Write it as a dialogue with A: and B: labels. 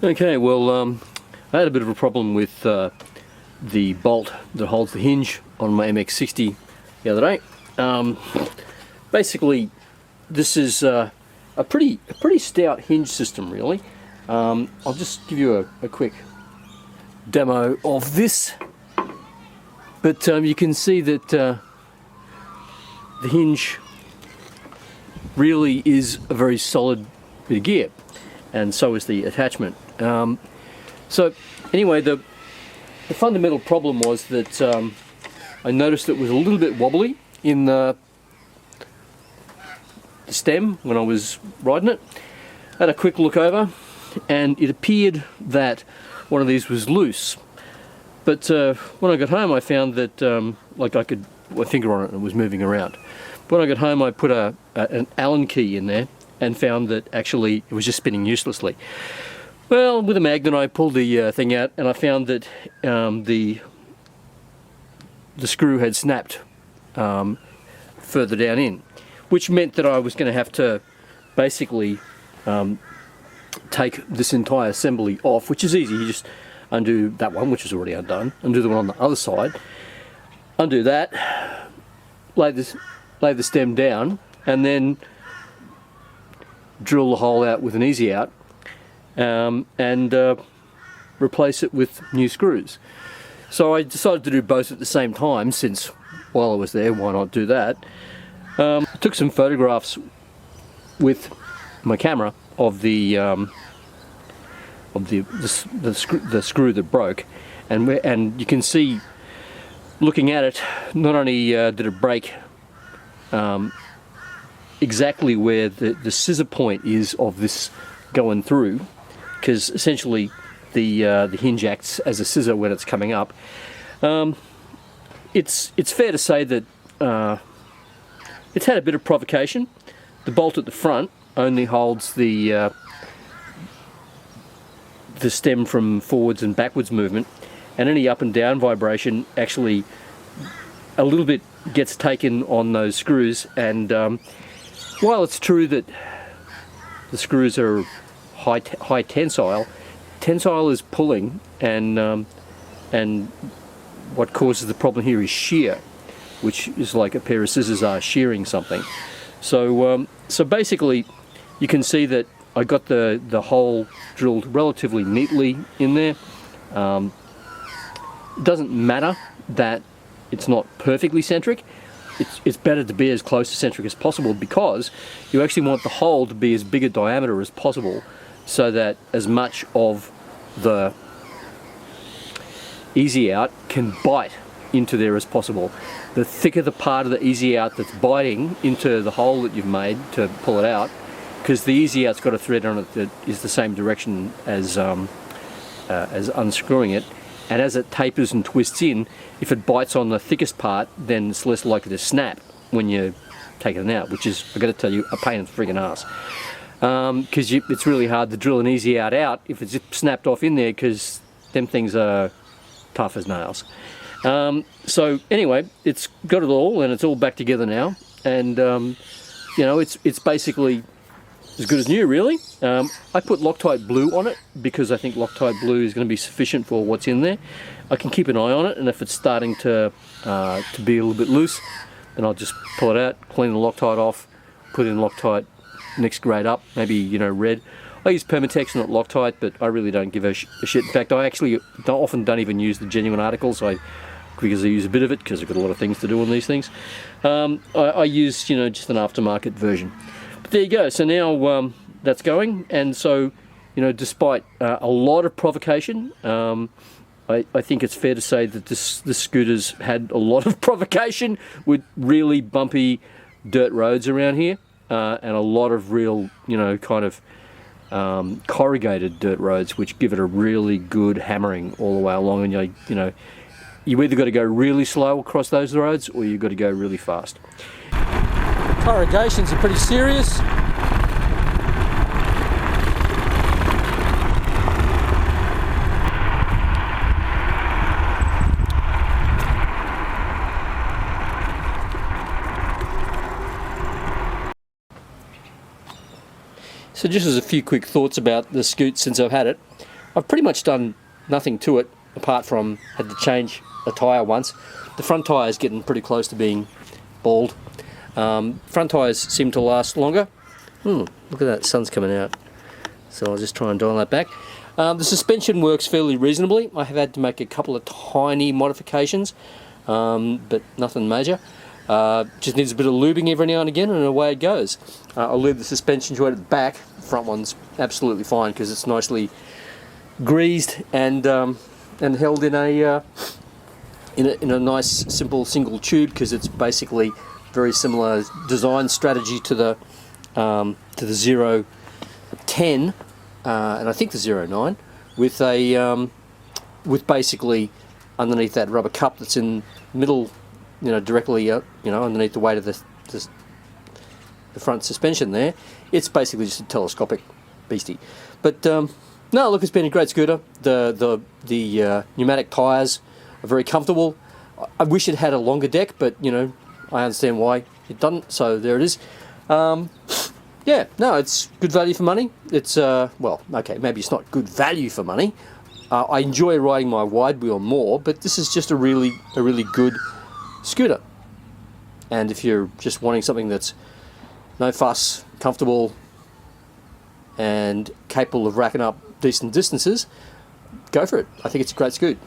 A: Okay, well, I had a bit of a problem with the bolt that holds the hinge on my MX60 the other day. Basically, this is a pretty stout hinge system, really. I'll just give you a quick demo of this. But you can see that the hinge really is a very solid bit of gear, and so is the attachment. So anyway, the fundamental problem was that I noticed it was a little bit wobbly in the stem when I was riding it. I had a quick look over, and it appeared that one of these was loose. But when I got home, I found that like I could put my finger on it and it was moving around. But when I got home, I put an Allen key in there and found that actually it was just spinning uselessly. Well, with a magnet, I pulled the thing out, and I found that the screw had snapped further down in, which meant that I was going to have to basically take this entire assembly off, which is easy. You just undo that one, which is already undone, undo the one on the other side, undo that, lay the stem down, and then drill the hole out with an easy out, and replace it with new screws. So I decided to do both at the same time, since while I was there, why not do that? I took some photographs with my camera of the screw that broke, and you can see, looking at it, not only did it break exactly where the scissor point is of this going through, because essentially the hinge acts as a scissor when it's coming up. It's fair to say that it's had a bit of provocation. The bolt at the front only holds the stem from forwards and backwards movement, and any up and down vibration actually a little bit gets taken on those screws. And while it's true that the screws are high tensile is pulling, and what causes the problem here is shear, which is like a pair of scissors are shearing something. So so basically, you can see that I got the hole drilled relatively neatly in there. It doesn't matter that it's not perfectly centric. It's better to be as close to centric as possible, because you actually want the hole to be as big a diameter as possible, so that as much of the easy out can bite into there as possible. The thicker the part of the easy out that's biting into the hole that you've made to pull it out, because the easy out's got a thread on it that is the same direction as unscrewing it, and as it tapers and twists in, if it bites on the thickest part, then it's less likely to snap when you take it out, which is, I've got to tell you, a pain in the friggin' ass. Because it's really hard to drill an easy out if it's just snapped off in there, because them things are tough as nails. So anyway, it's got it all, and it's all back together now, and you know, it's basically as good as new, really. I put Loctite blue on it because I think Loctite blue is going to be sufficient for what's in there. I can keep an eye on it, and if it's starting to be a little bit loose, then I'll just pull it out, clean the Loctite off, put in Loctite next grade up, maybe, you know, red. I use Permatex, not Loctite, but I really don't give a shit. In fact, I actually often don't even use the genuine articles, because I use a bit of it, because I've got a lot of things to do on these things. I use, you know, just an aftermarket version. But there you go. So now that's going, and so, you know, despite a lot of provocation, I think it's fair to say that this scooter's had a lot of provocation with really bumpy dirt roads around here, and a lot of real, you know, kind of corrugated dirt roads, which give it a really good hammering all the way along. And you know, you either got to go really slow across those roads, or you've got to go really fast. Corrugations are pretty serious. So just as a few quick thoughts about the scoot since I've had it. I've pretty much done nothing to it apart from had to change a tyre once. The front tyre is getting pretty close to being bald. Front tyres seem to last longer. Look at that, sun's coming out. So I'll just try and dial that back. The suspension works fairly reasonably. I have had to make a couple of tiny modifications, but nothing major. Just needs a bit of lubing every now and again, and away it goes. I'll lube the suspension joint at the back. The front one's absolutely fine because it's nicely greased and held in a nice simple single tube, because it's basically very similar design strategy to the 010 and I think the 09, with a with basically underneath that rubber cup that's in the middle, directly underneath the weight of the front suspension there. It's basically just a telescopic beastie. But no, look, it's been a great scooter. The pneumatic tyres are very comfortable. I wish it had a longer deck, but I understand why it doesn't, so there it is. Yeah, no, it's good value for money. It's well, okay, maybe it's not good value for money. I enjoy riding my wide wheel more, but this is just a really good scooter. And if you're just wanting something that's no fuss, comfortable, and capable of racking up decent distances, go for it. I think it's a great scoot.